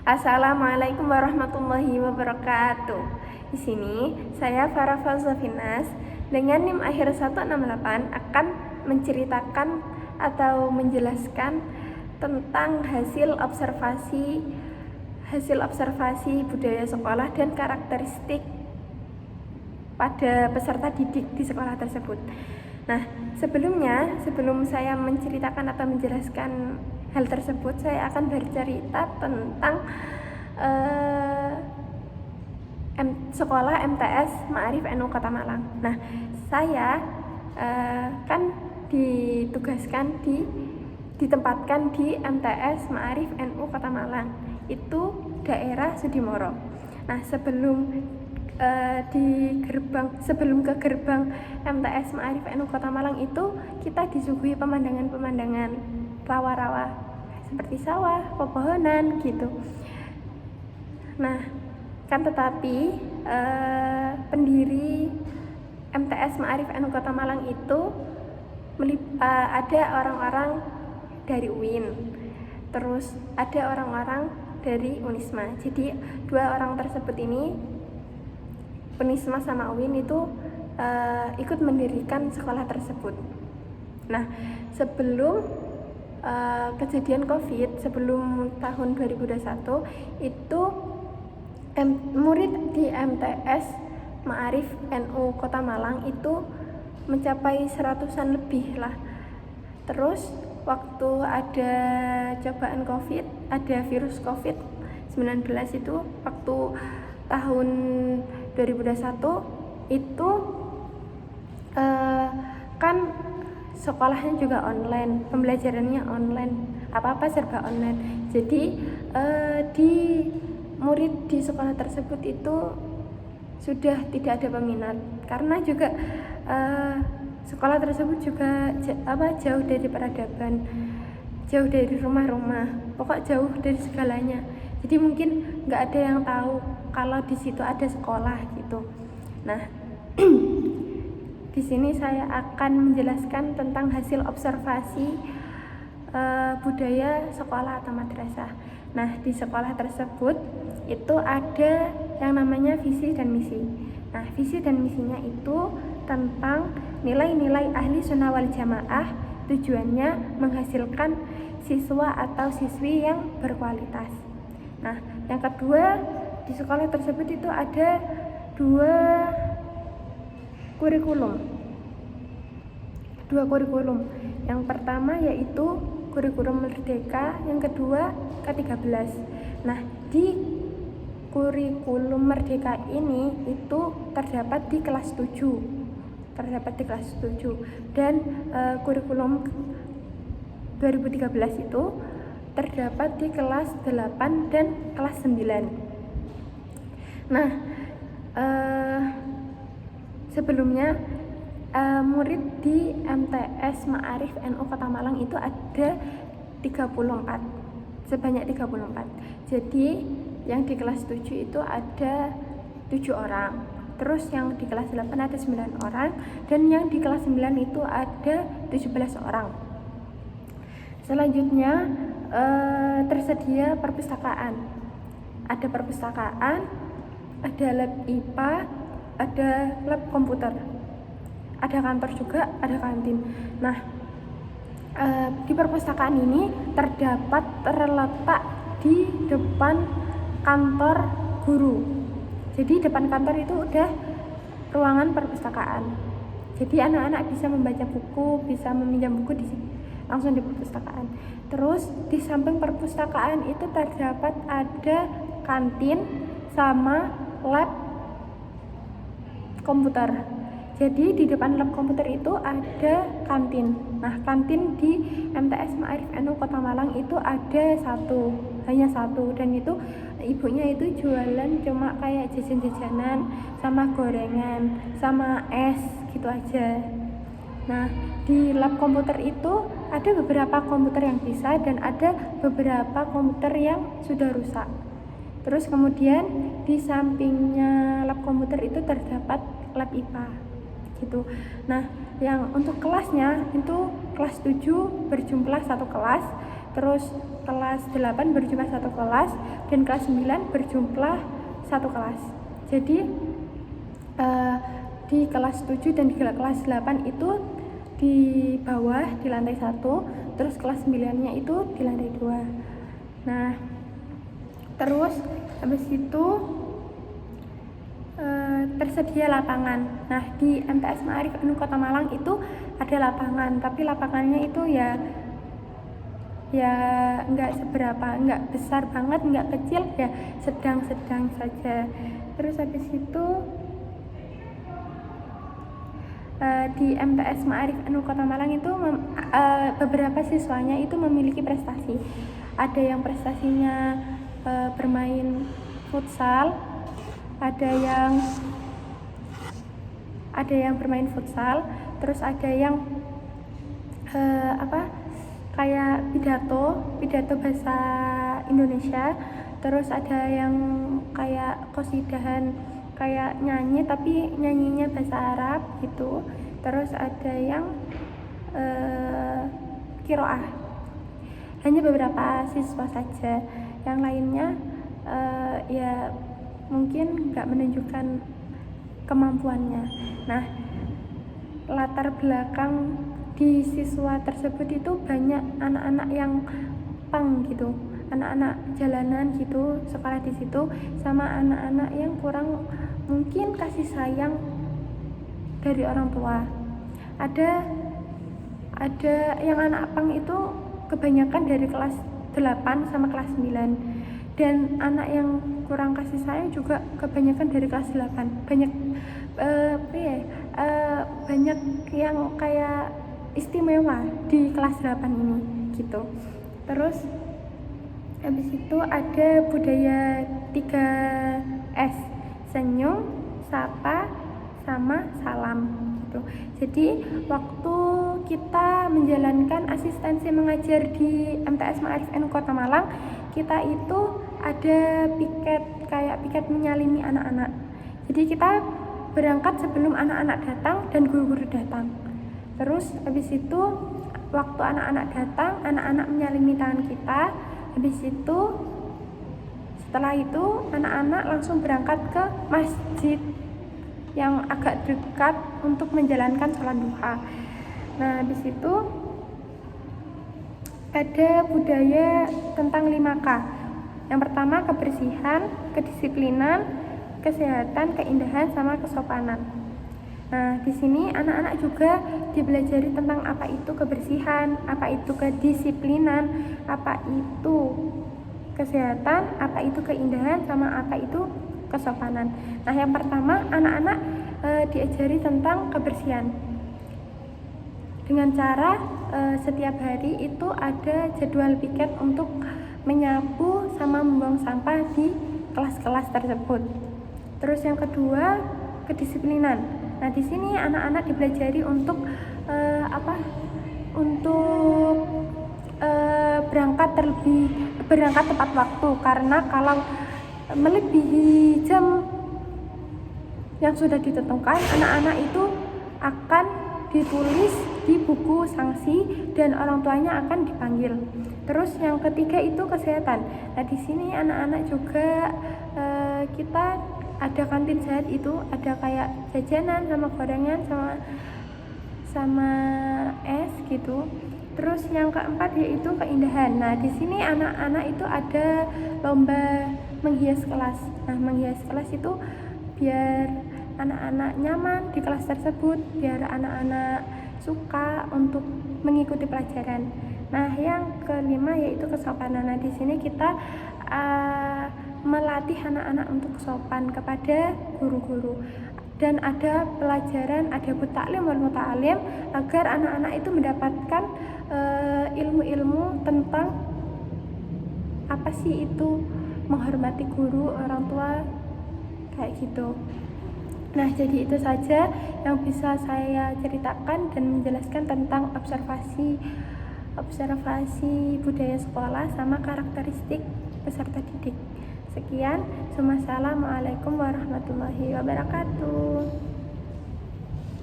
Assalamualaikum warahmatullahi wabarakatuh. Di sini saya Farah Falsafinas dengan NIM akhir 168 akan menceritakan atau menjelaskan tentang hasil observasi budaya sekolah dan karakteristik pada peserta didik di sekolah tersebut. Nah, sebelum saya menceritakan atau menjelaskan hal tersebut, saya akan bercerita tentang sekolah MTS Ma'arif NU Kota Malang. Nah, saya kan ditempatkan di MTS Ma'arif NU Kota Malang. Itu daerah Sudimoro. Nah, sebelum ke gerbang MTS Ma'arif NU Kota Malang itu kita disuguhi pemandangan-pemandangan rawa-rawa seperti sawah, pepohonan gitu. Nah, kan tetapi pendiri MTS Ma'arif NU Kota Malang itu ada orang-orang dari UIN, terus ada orang-orang dari Unisma. Jadi dua orang tersebut ini, Unisma sama UIN, itu ikut mendirikan sekolah tersebut. Nah, sebelum kejadian COVID, sebelum tahun 2021 itu murid di MTS Ma'arif NU Kota Malang itu mencapai 100-an lebih lah. Terus waktu ada cobaan COVID, ada virus COVID-19 itu waktu tahun 2021 itu kan sekolahnya juga online, pembelajarannya online, apa-apa serba online. Jadi di murid di sekolah tersebut itu sudah tidak ada peminat, karena juga sekolah tersebut juga jauh dari peradaban, jauh dari rumah-rumah, pokok jauh dari segalanya. Jadi mungkin nggak ada yang tahu kalau di situ ada sekolah gitu. Nah, di sini saya akan menjelaskan tentang hasil observasi budaya sekolah atau madrasah. Nah, di sekolah tersebut itu ada yang namanya visi dan misi. Nah, visi dan misinya itu tentang nilai-nilai ahli sunnah wal jamaah, tujuannya menghasilkan siswa atau siswi yang berkualitas. Nah, yang kedua, di sekolah tersebut itu ada dua kurikulum. Yang pertama yaitu kurikulum merdeka, yang kedua ke-13. Nah, di kurikulum merdeka ini itu terdapat di kelas 7. Dan kurikulum 2013 itu terdapat di kelas 8 dan kelas 9. Nah, sebelumnya murid di MTS Ma'arif NU Kota Malang itu ada 34, sebanyak 34. Jadi yang di kelas 7 itu ada 7 orang, terus yang di kelas 8 ada 9 orang, dan yang di kelas 9 itu ada 17 orang. Selanjutnya tersedia perpustakaan. Ada perpustakaan, ada lab IPA, ada lab komputer, ada kantor juga, ada kantin. Nah, di perpustakaan ini terletak di depan kantor guru. Jadi depan kantor itu udah ruangan perpustakaan. Jadi anak-anak bisa membaca buku, bisa meminjam buku di sini, langsung di perpustakaan. Terus di samping perpustakaan itu terdapat ada kantin sama lab komputer. Jadi di depan lab komputer itu ada kantin. Nah, kantin di MTS Ma'arif NU Kota Malang itu ada hanya satu, dan itu ibunya itu jualan cuma kayak jajan-jajanan sama gorengan sama es gitu aja. Nah, di lab komputer itu ada beberapa komputer yang bisa dan ada beberapa komputer yang sudah rusak. Terus kemudian di sampingnya lab komputer itu terdapat lab IPA gitu. Nah, yang untuk kelasnya itu kelas 7 berjumlah satu kelas, terus kelas 8 berjumlah satu kelas, dan kelas 9 berjumlah satu kelas. Jadi di kelas 7 dan di kelas 8 itu di bawah di lantai 1, terus kelas 9-nya itu di lantai 2. Nah, terus habis itu tersedia lapangan. Nah, di MTS Ma'arif Anu Kota Malang itu ada lapangan, tapi lapangannya itu ya nggak seberapa, nggak besar banget, nggak kecil, ya sedang-sedang saja. Terus habis itu di MTS Ma'arif Anu Kota Malang itu beberapa siswanya itu memiliki prestasi. Ada yang prestasinya bermain futsal, ada yang bermain futsal, terus ada yang kayak pidato bahasa Indonesia, terus ada yang kayak qasidahan, kayak nyanyi tapi nyanyinya bahasa Arab gitu. Terus ada yang qiraah. Hanya beberapa siswa saja, yang lainnya ya mungkin nggak menunjukkan kemampuannya. Nah, latar belakang di siswa tersebut itu banyak anak-anak yang pang gitu, anak-anak jalanan gitu sekolah di situ, sama anak-anak yang kurang mungkin kasih sayang dari orang tua. Ada yang anak pang itu kebanyakan dari kelas 8 sama kelas 9, dan anak yang kurang kasih sayang juga kebanyakan dari kelas 8. Banyak yang kayak istimewa di kelas 8 ini gitu. Terus habis itu ada budaya 3S, senyum, sapa, sama salam gitu. Jadi waktu kita menjalankan asistensi mengajar di MTS Ma'arif Anu Kota Malang, kita itu ada piket menyalimi anak-anak. Jadi kita berangkat sebelum anak-anak datang dan guru-guru datang. Terus habis itu waktu anak-anak datang, anak-anak menyalimi tangan kita. Habis itu setelah itu anak-anak langsung berangkat ke masjid yang agak dekat untuk menjalankan sholat duha. Nah, habis itu ada budaya tentang 5K. Yang pertama kebersihan, kedisiplinan, kesehatan, keindahan, sama kesopanan. Nah, di sini anak-anak juga dibelajari tentang apa itu kebersihan, apa itu kedisiplinan, apa itu kesehatan, apa itu keindahan, sama apa itu kesopanan. Nah, yang pertama anak-anak diajari tentang kebersihan dengan cara setiap hari itu ada jadwal piket untuk menyapu sama membuang sampah di kelas-kelas tersebut. Terus yang kedua kedisiplinan. Nah, di sini anak-anak dipelajari untuk berangkat tepat waktu, karena kalau melebihi jam yang sudah ditentukan, anak-anak itu akan ditulis di buku sanksi dan orang tuanya akan dipanggil. Terus yang ketiga itu kesehatan. Nah, di sini anak-anak juga kita ada kantin sehat, itu ada kayak jajanan sama gorengan sama es gitu. Terus yang keempat yaitu keindahan. Nah, di sini anak-anak itu ada lomba menghias kelas. Nah, menghias kelas itu biar anak-anak nyaman di kelas tersebut, biar anak-anak suka untuk mengikuti pelajaran. Nah, yang kelima yaitu kesopanan. Nah, di sini kita melatih anak-anak untuk sopan kepada guru-guru, dan ada pelajaran adabut ta'lim wal muta'alim agar anak-anak itu mendapatkan ilmu-ilmu tentang apa sih itu menghormati guru, orang tua, kayak gitu. Nah, jadi itu saja yang bisa saya ceritakan dan menjelaskan tentang observasi budaya sekolah sama karakteristik peserta didik. Sekian, assalamualaikum warahmatullahi wabarakatuh.